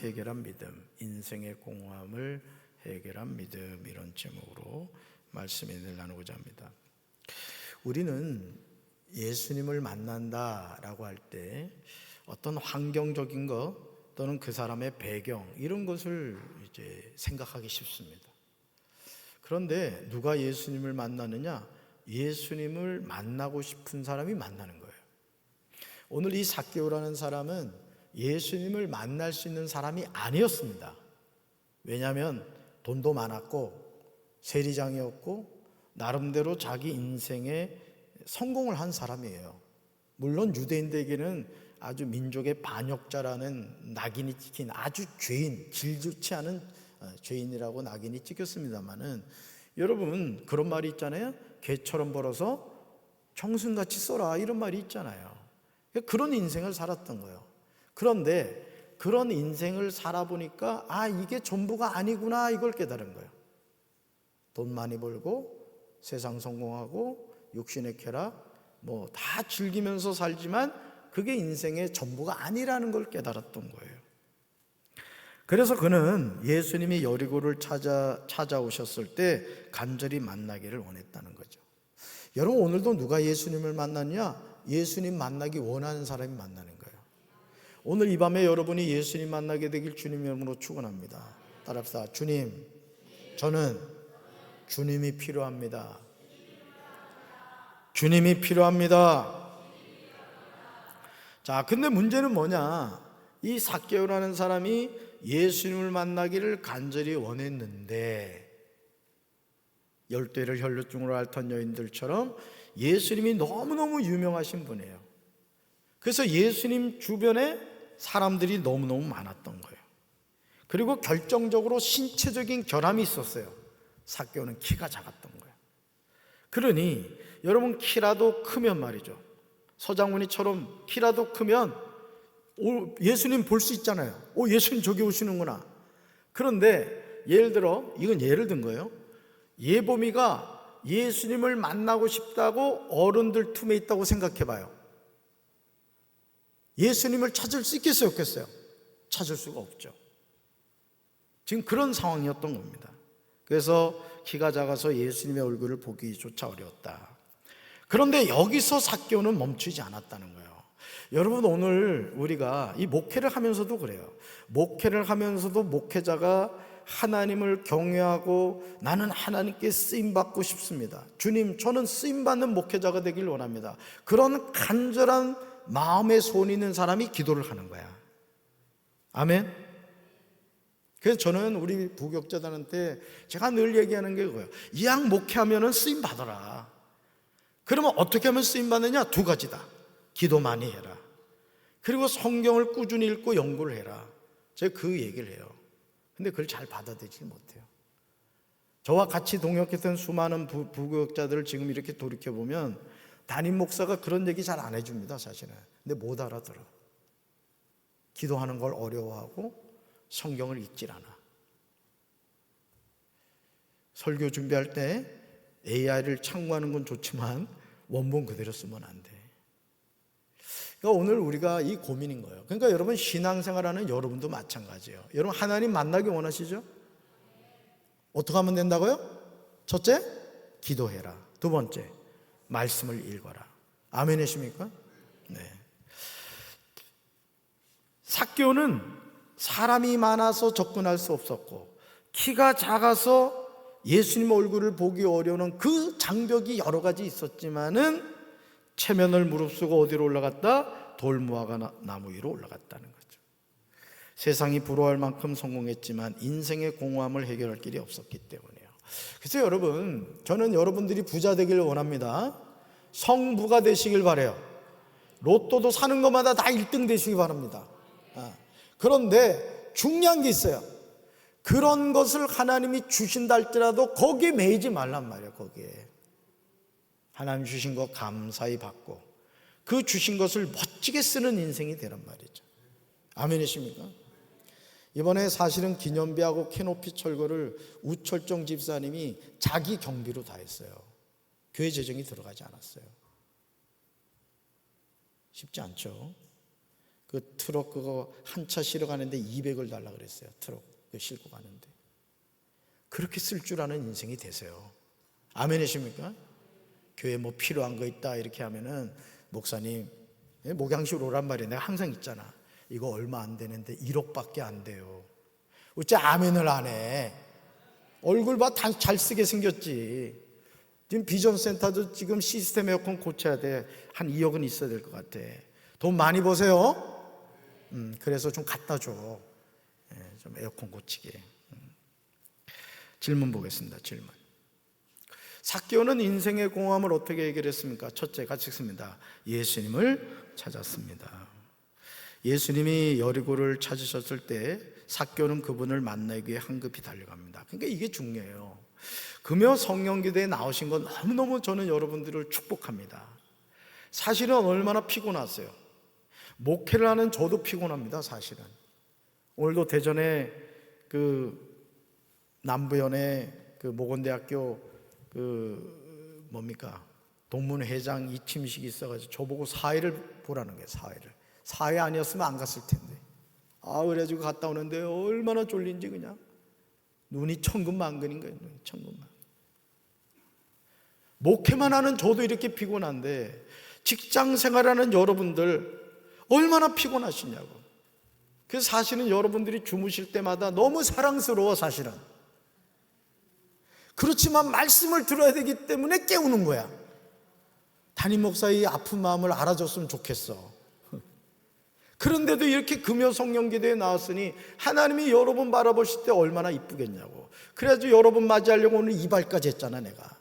해결한 믿음, 인생의 공허함을 해결한 믿음, 이런 제목으로 말씀을 나누고자 합니다. 우리는 예수님을 만난다라고 할 때 어떤 환경적인 것 또는 그 사람의 배경 이런 것을 이제 생각하기 쉽습니다. 그런데 누가 예수님을 만나느냐? 예수님을 만나고 싶은 사람이 만나는 거예요. 오늘 이 삭개오라는 사람은 예수님을 만날 수 있는 사람이 아니었습니다. 왜냐하면 돈도 많았고 세리장이었고 나름대로 자기 인생에 성공을 한 사람이에요. 물론 유대인들에게는 아주 민족의 반역자라는 낙인이 찍힌 아주 죄인, 질 좋지 않은 죄인이라고 낙인이 찍혔습니다만은, 여러분 그런 말이 있잖아요. 개처럼 벌어서 청순같이 써라, 이런 말이 있잖아요. 그런 인생을 살았던 거예요. 그런데 그런 인생을 살아보니까 이게 전부가 아니구나, 이걸 깨달은 거예요. 돈 많이 벌고 세상 성공하고 육신의 쾌락 다 즐기면서 살지만 그게 인생의 전부가 아니라는 걸 깨달았던 거예요. 그래서 그는 예수님이 여리고를 찾아오셨을 때 간절히 만나기를 원했다는 거죠. 여러분, 오늘도 누가 예수님을 만났냐? 예수님 만나기 원하는 사람이 만나는 거예요. 오늘 이 밤에 여러분이 예수님 만나게 되길 주님 이름으로 축원합니다. 따라합시다. 주님, 저는 주님이 필요합니다. 주님이 필요합니다. 자, 근데 문제는 뭐냐? 이 삭개오라는 사람이 예수님을 만나기를 간절히 원했는데, 열대를 혈루증으로 앓던 여인들처럼 예수님이 너무너무 유명하신 분이에요. 그래서 예수님 주변에 사람들이 너무너무 많았던 거예요. 그리고 결정적으로 신체적인 결함이 있었어요. 삭개오는 키가 작았던 거예요. 그러니 여러분, 키라도 크면 말이죠, 서장훈이처럼 키라도 크면 예수님 볼 수 있잖아요. 예수님 저기 오시는구나. 그런데 예를 들어, 이건 예를 든 거예요. 예봄이가 예수님을 만나고 싶다고 어른들 틈에 있다고 생각해 봐요. 예수님을 찾을 수 있겠어요, 없겠어요? 찾을 수가 없죠. 지금 그런 상황이었던 겁니다. 그래서 키가 작아서 예수님의 얼굴을 보기조차 어려웠다. 그런데 여기서 삭개오는 멈추지 않았다는 거예요. 여러분, 오늘 우리가 이 목회를 하면서도 그래요. 목회를 하면서도 목회자가 하나님을 경외하고 나는 하나님께 쓰임받고 싶습니다. 주님, 저는 쓰임받는 목회자가 되길 원합니다. 그런 간절한 마음의 소원이 있는 사람이 기도를 하는 거야. 아멘. 그래서 저는 우리 부교육자들한테 제가 늘 얘기하는 게 그거예요. 이왕 목회하면 쓰임 받아라. 그러면 어떻게 하면 쓰임 받느냐? 두 가지다. 기도 많이 해라. 그리고 성경을 꾸준히 읽고 연구를 해라. 제가 그 얘기를 해요. 근데 그걸 잘 받아들이지 못해요. 저와 같이 동역했던 수많은 부교육자들을 지금 이렇게 돌이켜보면 담임 목사가 그런 얘기 잘 안 해줍니다, 사실은. 근데 못 알아들어. 기도하는 걸 어려워하고 성경을 읽질 않아. 설교 준비할 때 AI를 참고하는 건 좋지만 원본 그대로 쓰면 안 돼. 그러니까 오늘 우리가 이 고민인 거예요. 그러니까 여러분, 신앙생활하는 여러분도 마찬가지예요. 여러분, 하나님 만나기 원하시죠? 어떻게 하면 된다고요? 첫째, 기도해라. 두 번째, 말씀을 읽어라. 아멘이십니까? 네. 삭개오는 사람이 많아서 접근할 수 없었고, 키가 작아서 예수님 얼굴을 보기 어려운 그 장벽이 여러 가지 있었지만은 체면을 무릅쓰고 어디로 올라갔다? 돌무화과 나무 위로 올라갔다는 거죠. 세상이 부러워할 만큼 성공했지만 인생의 공허함을 해결할 길이 없었기 때문이에요. 그래서 여러분, 저는 여러분들이 부자 되기를 원합니다. 성부가 되시길 바라요. 로또도 사는 것마다 다 1등 되시기 바랍니다. 그런데 중요한 게 있어요. 그런 것을 하나님이 주신다 할지라도 거기에 매이지 말란 말이에요. 거기에 하나님 주신 거 감사히 받고 그 주신 것을 멋지게 쓰는 인생이 되란 말이죠. 아멘이십니까? 이번에 사실은 기념비하고 캐노피 철거를 우철정 집사님이 자기 경비로 다 했어요. 교회 재정이 들어가지 않았어요. 쉽지 않죠. 그 트럭 그거 한 차 실어 가는데 200을 달라 그랬어요. 트럭 그 싣고 가는데. 그렇게 쓸 줄 아는 인생이 되세요. 아멘이십니까? 교회 뭐 필요한 거 있다 이렇게 하면은 목사님 목양실 오란 말이에요. 내가 항상 있잖아. 이거 얼마 안 되는데 1억밖에 안 돼요. 어째 아멘을 안 해? 얼굴 봐, 다 잘 쓰게 생겼지. 지금 비전센터도 지금 시스템 에어컨 고쳐야 돼. 한 2억은 있어야 될 것 같아. 돈 많이 버세요? 그래서 좀 갖다 줘. 좀 에어컨 고치게. 질문 보겠습니다. 질문. 삭개오는 인생의 공허함을 어떻게 해결했습니까? 첫째, 같이 읽습니다. 예수님을 찾았습니다. 예수님이 여리고를 찾으셨을 때 삭개오는 그분을 만나기 위해 한급히 달려갑니다. 그러니까 이게 중요해요. 금요 성령기도에 나오신 건 너무너무 저는 여러분들을 축복합니다. 사실은 얼마나 피곤하세요. 목회를 하는 저도 피곤합니다. 사실은 오늘도 대전에 그 남부연에 그 모건대학교 그 뭡니까 동문회장 이침식이 있어가지고 저보고 사회를 보라는 거예요. 사회 아니었으면 안 갔을 텐데. 그래가지고 갔다 오는데 얼마나 쫄린지 그냥 눈이 천근만근인 거예요. 눈이 천근만근. 목회만 하는 저도 이렇게 피곤한데 직장 생활하는 여러분들 얼마나 피곤하시냐고. 그래서 사실은 여러분들이 주무실 때마다 너무 사랑스러워. 사실은 그렇지만 말씀을 들어야 되기 때문에 깨우는 거야. 담임 목사의 아픈 마음을 알아줬으면 좋겠어. 그런데도 이렇게 금요 성령기도에 나왔으니 하나님이 여러분 바라보실 때 얼마나 이쁘겠냐고. 그래가지고 여러분 맞이하려고 오늘 이발까지 했잖아 내가.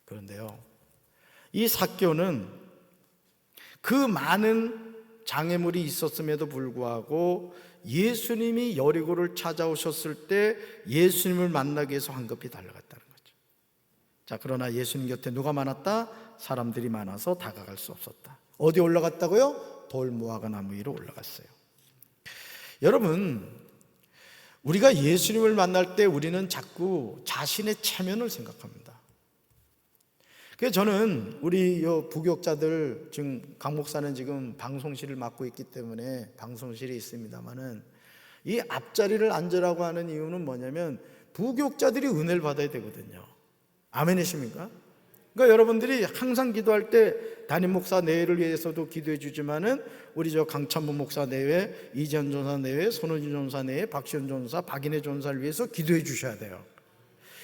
그런데요, 이 삭개오는 그 많은 장애물이 있었음에도 불구하고 예수님이 여리고를 찾아오셨을 때 예수님을 만나기 위해서 황급히 달려갔다는 거죠. 자, 그러나 예수님 곁에 누가 많았다? 사람들이 많아서 다가갈 수 없었다. 어디 올라갔다고요? 돌무화과 나무 위로 올라갔어요. 여러분, 우리가 예수님을 만날 때 우리는 자꾸 자신의 체면을 생각합니다. 그래서 저는 우리 부교육자들, 지금 강 목사는 지금 방송실을 맡고 있기 때문에 방송실에 있습니다만은 이 앞자리를 앉으라고 하는 이유는 뭐냐면 부교육자들이 은혜를 받아야 되거든요. 아멘이십니까? 그러니까 여러분들이 항상 기도할 때 담임 목사 내외를 위해서도 기도해 주지만은 우리 강찬부 목사 내외, 이지현 전사 내외, 손호진 전사 내외, 박시현 전사, 박인혜 전사를 위해서 기도해 주셔야 돼요.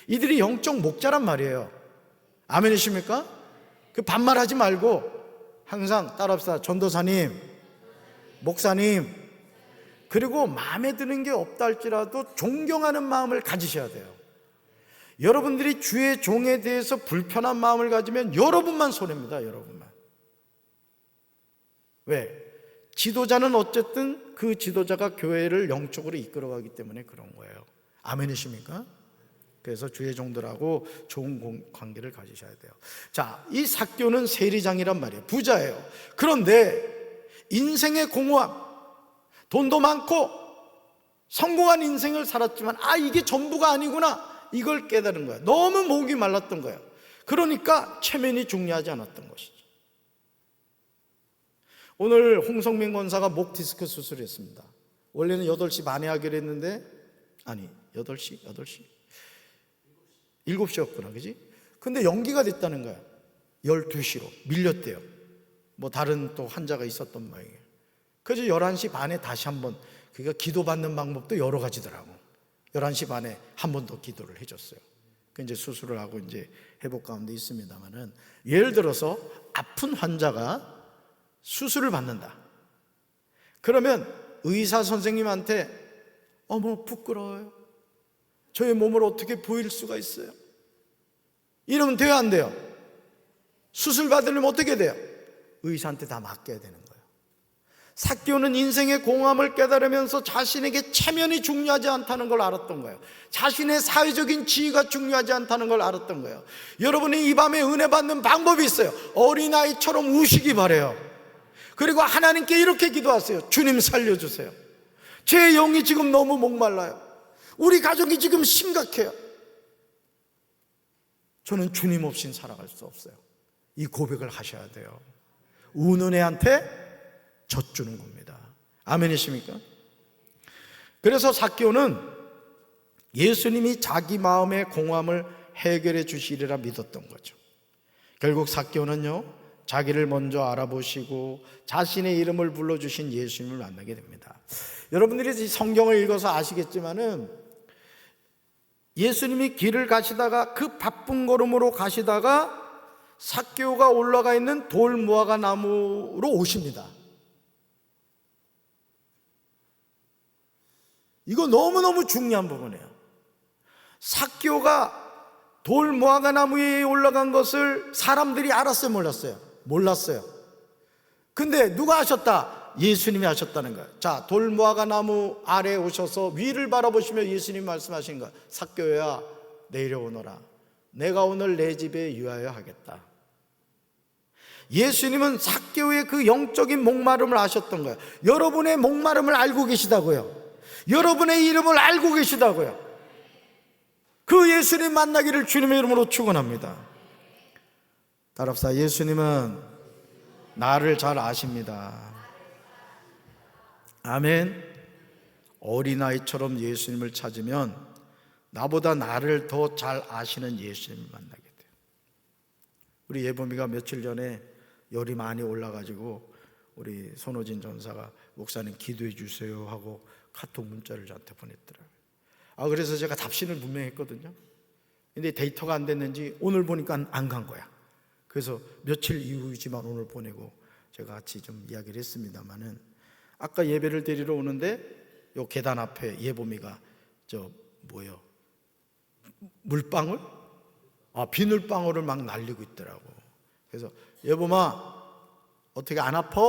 이들이 영적 목자란 말이에요. 아멘이십니까? 그 반말하지 말고 항상 따라합시다. 전도사님, 목사님, 그리고 마음에 드는 게 없다 할지라도 존경하는 마음을 가지셔야 돼요. 여러분들이 주의 종에 대해서 불편한 마음을 가지면 여러분만 손해입니다. 여러분만. 왜? 지도자는 어쨌든 그 지도자가 교회를 영적으로 이끌어가기 때문에 그런 거예요. 아멘이십니까? 그래서 주의 종들하고 좋은 관계를 가지셔야 돼요. 자, 이 삭개오는 세리장이란 말이에요. 부자예요. 그런데 인생의 공허함, 돈도 많고 성공한 인생을 살았지만 이게 전부가 아니구나, 이걸 깨달은 거예요. 너무 목이 말랐던 거예요. 그러니까 체면이 중요하지 않았던 것이죠. 오늘 홍성민 권사가 목 디스크 수술을 했습니다. 원래는 8시 반에 하기로 했는데 8시? 7시였구나, 그지? 근데 연기가 됐다는 거야. 12시로 밀렸대요. 뭐 다른 또 환자가 있었던 모양이에요. 그래서 11시 반에 다시 한번, 그러니까 기도받는 방법도 여러 가지더라고. 11시 반에 한 번 더 기도를 해줬어요. 그 이제 수술을 하고 이제 회복 가운데 있습니다만은, 예를 들어서 아픈 환자가 수술을 받는다. 그러면 의사 선생님한테 어머 부끄러워요, 저의 몸을 어떻게 보일 수가 있어요? 이러면 돼요, 안 돼요? 수술 받으려면 어떻게 돼요? 의사한테 다 맡겨야 되는 거예요. 삭개오는 인생의 공허함을 깨달으면서 자신에게 체면이 중요하지 않다는 걸 알았던 거예요. 자신의 사회적인 지위가 중요하지 않다는 걸 알았던 거예요. 여러분이 이 밤에 은혜 받는 방법이 있어요. 어린아이처럼 우시기 바라요. 그리고 하나님께 이렇게 기도하세요. 주님 살려주세요. 제 영이 지금 너무 목말라요. 우리 가족이 지금 심각해요. 저는 주님 없이는 살아갈 수 없어요. 이 고백을 하셔야 돼요. 우는 애한테 젖주는 겁니다. 아멘이십니까? 그래서 삭개오는 예수님이 자기 마음의 공허함을 해결해 주시리라 믿었던 거죠. 결국 삭개오는요, 자기를 먼저 알아보시고 자신의 이름을 불러주신 예수님을 만나게 됩니다. 여러분들이 성경을 읽어서 아시겠지만은 예수님이 길을 가시다가 그 바쁜 걸음으로 가시다가 삭개오가 올라가 있는 돌 무화과 나무로 오십니다. 이거 너무너무 중요한 부분이에요. 삭개오가 돌 무화과 나무 위에 올라간 것을 사람들이 알았어요, 몰랐어요? 몰랐어요. 근데 누가 하셨다? 예수님이 하셨다는 거예요. 자, 돌 무화과 나무 아래에 오셔서 위를 바라보시며 예수님이 말씀하신 거예요. 삭개오야, 내려오너라. 내가 오늘 내 집에 유하여 하겠다. 예수님은 삭개오의 그 영적인 목마름을 아셨던 거예요. 여러분의 목마름을 알고 계시다고요. 여러분의 이름을 알고 계시다고요. 그 예수님 만나기를 주님의 이름으로 축원합니다. 따라합시다. 예수님은 나를 잘 아십니다. 아멘. 어린아이처럼 예수님을 찾으면 나보다 나를 더 잘 아시는 예수님을 만나게 돼요. 우리 예범이가 며칠 전에 열이 많이 올라가지고 우리 손호진 전사가 목사님 기도해 주세요 하고 카톡 문자를 저한테 보냈더라고요. 그래서 제가 답신을 분명히 했거든요. 근데 데이터가 안 됐는지 오늘 보니까 안 간 거야. 그래서 며칠 이후이지만 오늘 보내고 제가 같이 좀 이야기를 했습니다만은, 아까 예배를 드리러 오는데 요 계단 앞에 예보미가 물방울? 비늘방울을 막 날리고 있더라고. 그래서 예보마 어떻게 안 아파?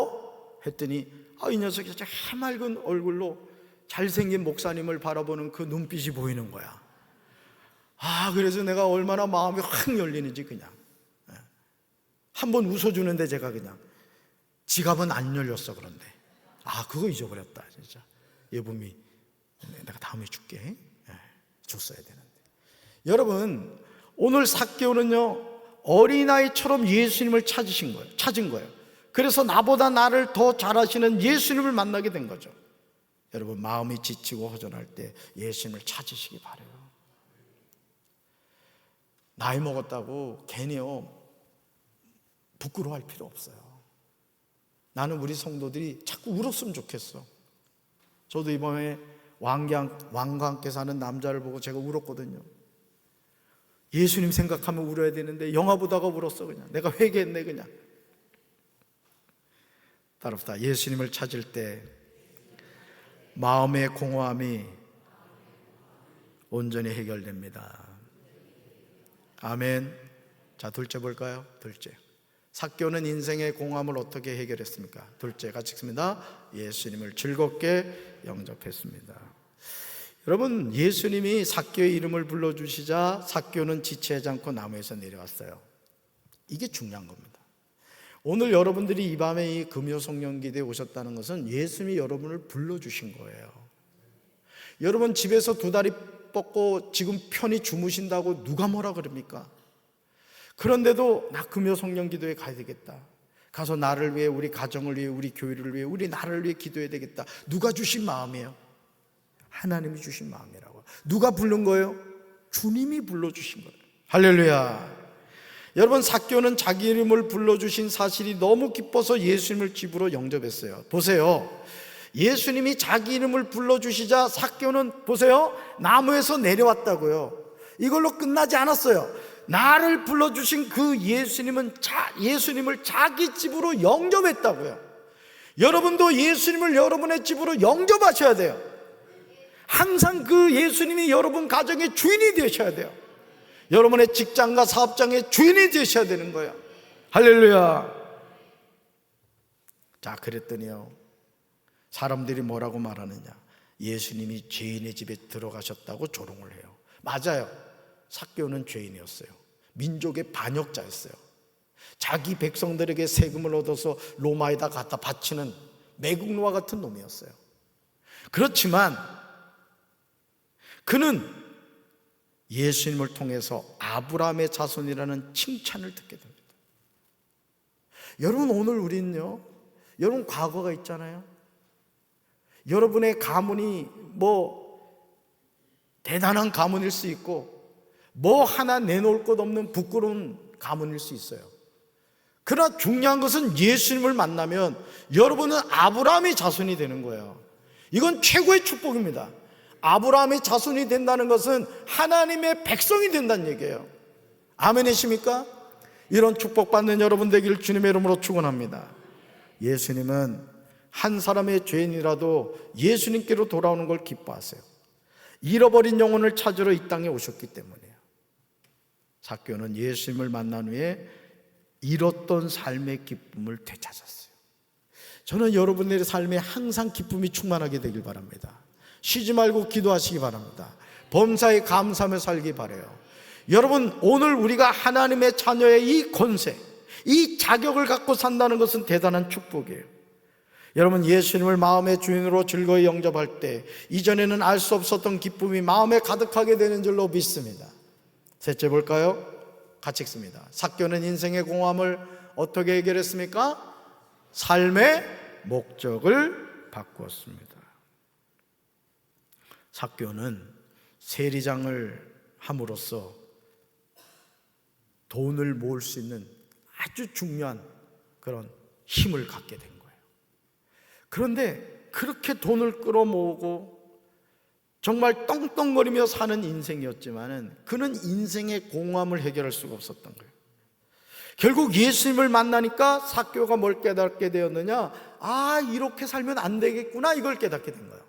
했더니 이 녀석이 진짜 해맑은 얼굴로 잘생긴 목사님을 바라보는 그 눈빛이 보이는 거야. 그래서 내가 얼마나 마음이 확 열리는지 그냥 한번 웃어주는데 제가 그냥 지갑은 안 열렸어. 그런데 그거 잊어버렸다 진짜. 예범이 내가 다음에 줄게. 줬어야 되는데. 여러분, 오늘 삭개오는요 어린아이처럼 예수님을 찾은 거예요. 그래서 나보다 나를 더 잘 아시는 예수님을 만나게 된 거죠. 여러분, 마음이 지치고 허전할 때 예수님을 찾으시기 바라요. 나이 먹었다고 괜히요 부끄러워할 필요 없어요. 나는 우리 성도들이 자꾸 울었으면 좋겠어. 저도 이번에 왕과 함께 사는 남자를 보고 제가 울었거든요. 예수님 생각하면 울어야 되는데 영화 보다가 울었어. 그냥 내가 회개했네. 그냥 따라합시다. 예수님을 찾을 때 마음의 공허함이 온전히 해결됩니다. 아멘. 자, 둘째 볼까요? 둘째, 삭개오는 인생의 공허함을 어떻게 해결했습니까? 둘째, 같이 읽습니다. 예수님을 즐겁게 영접했습니다. 여러분, 예수님이 삭개오의 이름을 불러주시자 삭개오는 지체하지 않고 나무에서 내려왔어요. 이게 중요한 겁니다. 오늘 여러분들이 이 밤에 이 금요성령기도에 오셨다는 것은 예수님이 여러분을 불러주신 거예요. 여러분 집에서 두 다리 뻗고 지금 편히 주무신다고 누가 뭐라 그럽니까? 그런데도 나 금요성령기도에 가야 되겠다. 가서 나를 위해, 우리 가정을 위해, 우리 교회를 위해, 우리 나라를 위해 기도해야 되겠다. 누가 주신 마음이에요? 하나님이 주신 마음이라고. 누가 부른 거예요? 주님이 불러주신 거예요. 할렐루야. 여러분, 삭개오는 자기 이름을 불러주신 사실이 너무 기뻐서 예수님을 집으로 영접했어요. 보세요, 예수님이 자기 이름을 불러주시자 삭개오는 보세요, 나무에서 내려왔다고요. 이걸로 끝나지 않았어요. 나를 불러주신 그 예수님을 자기 집으로 영접했다고요. 여러분도 예수님을 여러분의 집으로 영접하셔야 돼요. 항상 그 예수님이 여러분 가정의 주인이 되셔야 돼요. 여러분의 직장과 사업장의 주인이 되셔야 되는 거예요. 할렐루야. 자, 그랬더니요, 사람들이 뭐라고 말하느냐? 예수님이 죄인의 집에 들어가셨다고 조롱을 해요. 맞아요. 삭개오는 죄인이었어요. 민족의 반역자였어요. 자기 백성들에게 세금을 얻어서 로마에다 갖다 바치는 매국노와 같은 놈이었어요. 그렇지만 그는 예수님을 통해서 아브라함의 자손이라는 칭찬을 듣게 됩니다. 여러분, 오늘 우리는요, 여러분 과거가 있잖아요. 여러분의 가문이 대단한 가문일 수 있고 하나 내놓을 것 없는 부끄러운 가문일 수 있어요. 그러나 중요한 것은 예수님을 만나면 여러분은 아브라함의 자손이 되는 거예요. 이건 최고의 축복입니다. 아브라함의 자손이 된다는 것은 하나님의 백성이 된다는 얘기예요. 아멘이십니까? 이런 축복받는 여러분 되기를 주님의 이름으로 축원합니다. 예수님은 한 사람의 죄인이라도 예수님께로 돌아오는 걸 기뻐하세요. 잃어버린 영혼을 찾으러 이 땅에 오셨기 때문이에요. 삭개오는 예수님을 만난 후에 잃었던 삶의 기쁨을 되찾았어요. 저는 여러분들의 삶에 항상 기쁨이 충만하게 되길 바랍니다. 쉬지 말고 기도하시기 바랍니다. 범사에 감사하며 살기 바라요. 여러분, 오늘 우리가 하나님의 자녀의 이 권세, 이 자격을 갖고 산다는 것은 대단한 축복이에요. 여러분, 예수님을 마음의 주인으로 즐거이 영접할 때 이전에는 알 수 없었던 기쁨이 마음에 가득하게 되는 줄로 믿습니다. 셋째 볼까요? 같이 읽습니다. 삭개오는 인생의 공허함을 어떻게 해결했습니까? 삶의 목적을 바꾸었습니다. 삭개오는 세리장을 함으로써 돈을 모을 수 있는 아주 중요한 그런 힘을 갖게 된 거예요. 그런데 그렇게 돈을 끌어모으고 정말 떵떵거리며 사는 인생이었지만은 그는 인생의 공허함을 해결할 수가 없었던 거예요. 결국 예수님을 만나니까 삭개오가 뭘 깨닫게 되었느냐? 이렇게 살면 안 되겠구나, 이걸 깨닫게 된 거예요.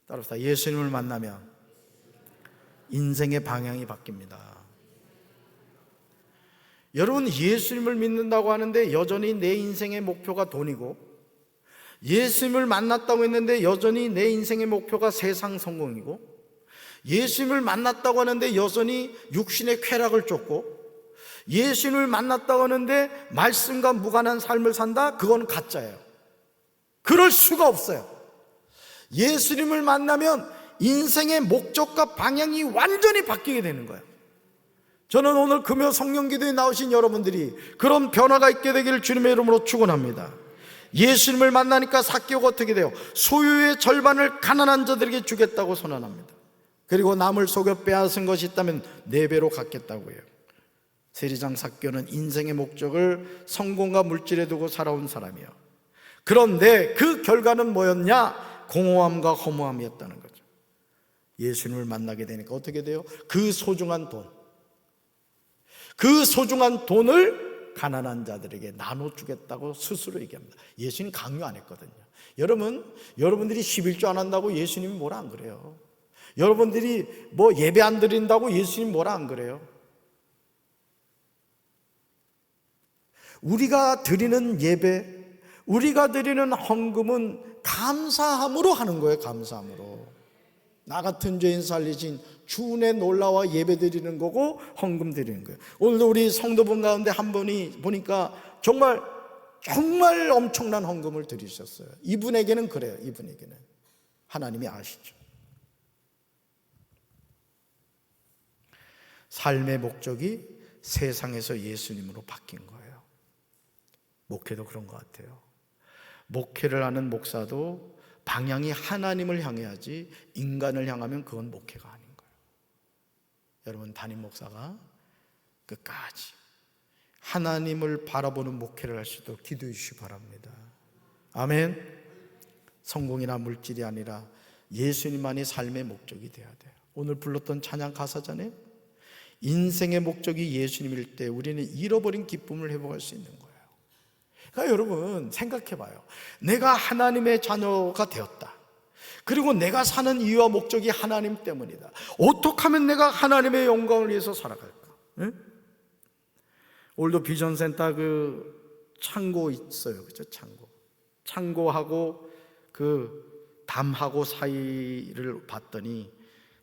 따라서 예수님을 만나면 인생의 방향이 바뀝니다. 여러분, 예수님을 믿는다고 하는데 여전히 내 인생의 목표가 돈이고, 예수님을 만났다고 했는데 여전히 내 인생의 목표가 세상 성공이고, 예수님을 만났다고 하는데 여전히 육신의 쾌락을 쫓고, 예수님을 만났다고 하는데 말씀과 무관한 삶을 산다? 그건 가짜예요. 그럴 수가 없어요. 예수님을 만나면 인생의 목적과 방향이 완전히 바뀌게 되는 거예요. 저는 오늘 금요 성령기도에 나오신 여러분들이 그런 변화가 있게 되기를 주님의 이름으로 축원합니다. 예수님을 만나니까 삭개오가 어떻게 돼요? 소유의 절반을 가난한 자들에게 주겠다고 선언합니다. 그리고 남을 속여 빼앗은 것이 있다면 4배로 갚겠다고 해요. 세리장 삭개오는 인생의 목적을 성공과 물질에 두고 살아온 사람이에요. 그런데 그 결과는 뭐였냐? 공허함과 허무함이었다는 거죠. 예수님을 만나게 되니까 어떻게 돼요? 그 소중한 돈을 가난한 자들에게 나눠주겠다고 스스로 얘기합니다. 예수님 강요 안 했거든요. 여러분들이 11조 안 한다고 예수님이 뭐라 안 그래요. 여러분들이 예배 안 드린다고 예수님 뭐라 안 그래요. 우리가 드리는 예배, 우리가 드리는 헌금은 감사함으로 하는 거예요. 감사함으로. 나 같은 죄인 살리신 주의 놀라와 예배 드리는 거고 헌금 드리는 거예요. 오늘도 우리 성도분 가운데 한 분이 보니까 정말 엄청난 헌금을 드리셨어요. 이분에게는 그래요. 이분에게는 하나님이 아시죠. 삶의 목적이 세상에서 예수님으로 바뀐 거예요. 목회도 그런 것 같아요. 목회를 하는 목사도 방향이 하나님을 향해야지 인간을 향하면 그건 목회가 아닌 거예요. 여러분, 담임 목사가 끝까지 하나님을 바라보는 목회를 할 수 있도록 기도해 주시기 바랍니다. 아멘. 성공이나 물질이 아니라 예수님만이 삶의 목적이 되어야 돼요. 오늘 불렀던 찬양 가사잖아요. 인생의 목적이 예수님일 때 우리는 잃어버린 기쁨을 회복할 수 있는 거예요. 그러니까 여러분 생각해 봐요. 내가 하나님의 자녀가 되었다. 그리고 내가 사는 이유와 목적이 하나님 때문이다. 어떻게 하면 내가 하나님의 영광을 위해서 살아갈까? 응? 오늘도 비전센터 창고 있어요. 그죠? 창고하고 담하고 사이를 봤더니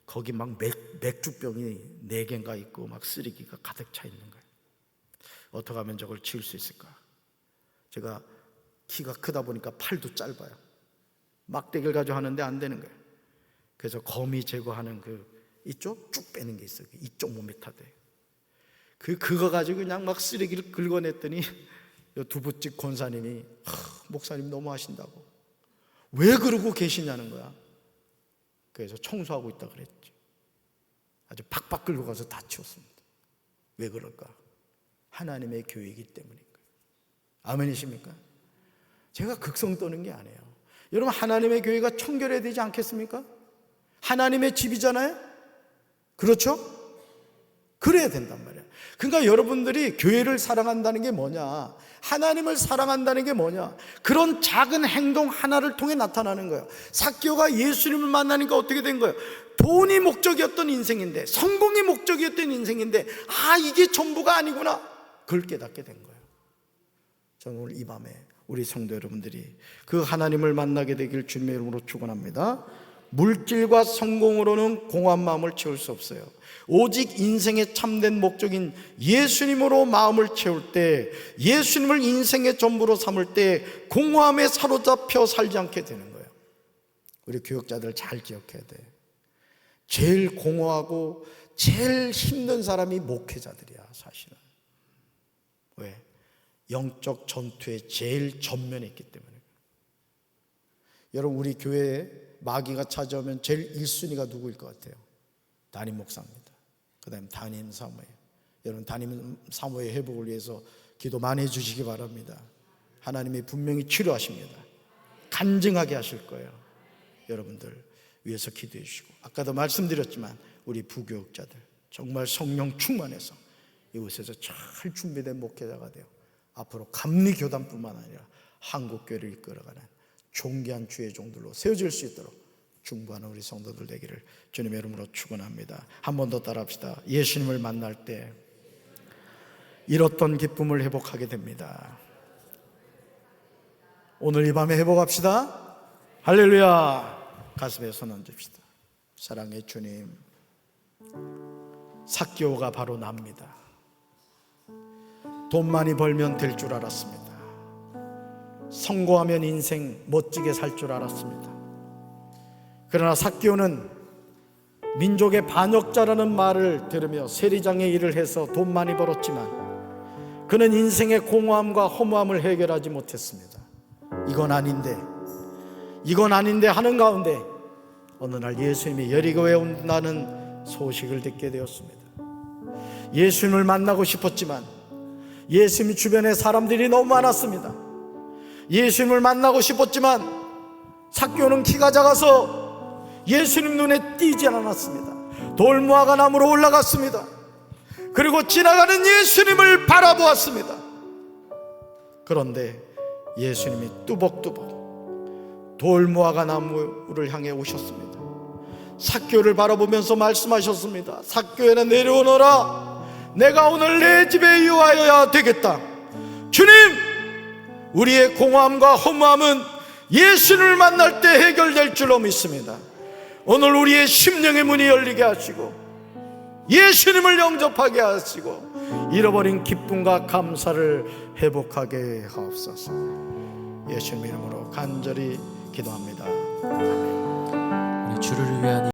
거기 막 맥주병이 4개인가 있고 막 쓰레기가 가득 차 있는 거예요. 어떻게 하면 저걸 치울 수 있을까? 제가 키가 크다 보니까 팔도 짧아요. 막대기를 가지고 하는데 안 되는 거예요. 그래서 거미 제거하는 이쪽 쭉 빼는 게 있어요. 이쪽 몸에 타대. 그거 가지고 그냥 막 쓰레기를 긁어냈더니 두부집 권사님이 목사님 너무 하신다고, 왜 그러고 계시냐는 거야. 그래서 청소하고 있다 그랬지. 아주 팍팍 끌고 가서 다 치웠습니다. 왜 그럴까? 하나님의 교회이기 때문인 거예요. 아멘이십니까? 제가 극성 떠는 게 아니에요. 여러분, 하나님의 교회가 청결해야 되지 않겠습니까? 하나님의 집이잖아요. 그렇죠? 그래야 된단 말이에요. 그러니까 여러분들이 교회를 사랑한다는 게 뭐냐, 하나님을 사랑한다는 게 뭐냐, 그런 작은 행동 하나를 통해 나타나는 거예요. 삭개오가 예수님을 만나니까 어떻게 된 거예요? 돈이 목적이었던 인생인데, 성공이 목적이었던 인생인데, 이게 전부가 아니구나, 그걸 깨닫게 된 거예요. 저는 오늘 이 밤에 우리 성도 여러분들이 그 하나님을 만나게 되길 주님의 이름으로 축원합니다. 물질과 성공으로는 공허한 마음을 채울 수 없어요. 오직 인생의 참된 목적인 예수님으로 마음을 채울 때, 예수님을 인생의 전부로 삼을 때 공허함에 사로잡혀 살지 않게 되는 거예요. 우리 교역자들 잘 기억해야 돼. 제일 공허하고 제일 힘든 사람이 목회자들이야, 사실은. 왜? 영적 전투에 제일 전면에 있기 때문에. 여러분, 우리 교회에 마귀가 찾아오면 제일 1순위가 누구일 것 같아요? 담임 목사입니다. 그 다음에 담임 사모예요. 여러분, 담임 사모의 회복을 위해서 기도 많이 해주시기 바랍니다. 하나님이 분명히 치료하십니다. 간증하게 하실 거예요. 여러분들 위해서 기도해 주시고, 아까도 말씀드렸지만 우리 부교육자들 정말 성령 충만해서 이곳에서 잘 준비된 목회자가 되어 앞으로 감리교단뿐만 아니라 한국교회를 이끌어가는 존귀한 주의 종들로 세워질 수 있도록 중보하는 우리 성도들 되기를 주님의 이름으로 축원합니다. 한 번 더 따라합시다. 예수님을 만날 때 잃었던 기쁨을 회복하게 됩니다. 오늘 이 밤에 회복합시다. 할렐루야. 가슴에 손 얹읍시다. 사랑의 주님, 삭개오가 바로 납니다. 돈 많이 벌면 될 줄 알았습니다. 성공하면 인생 멋지게 살 줄 알았습니다. 그러나 삭개오는 민족의 반역자라는 말을 들으며 세리장의 일을 해서 돈 많이 벌었지만 그는 인생의 공허함과 허무함을 해결하지 못했습니다. 이건 아닌데 하는 가운데 어느 날 예수님이 여리고에 온다는 소식을 듣게 되었습니다. 예수님을 만나고 싶었지만 예수님 주변에 사람들이 너무 많았습니다. 예수님을 만나고 싶었지만 삭개오는 키가 작아서 예수님 눈에 띄지 않았습니다. 돌무화과 나무로 올라갔습니다. 그리고 지나가는 예수님을 바라보았습니다. 그런데 예수님이 뚜벅뚜벅 돌무화과 나무를 향해 오셨습니다. 삭개오를 바라보면서 말씀하셨습니다. 삭개오야, 내려오너라. 내가 오늘 내 집에 유하여야 되겠다. 주님, 우리의 공허함과 허무함은 예수님을 만날 때 해결될 줄로 믿습니다. 오늘 우리의 심령의 문이 열리게 하시고 예수님을 영접하게 하시고 잃어버린 기쁨과 감사를 회복하게 하옵소서. 예수님 이름으로 간절히 기도합니다. 우리 주를 위한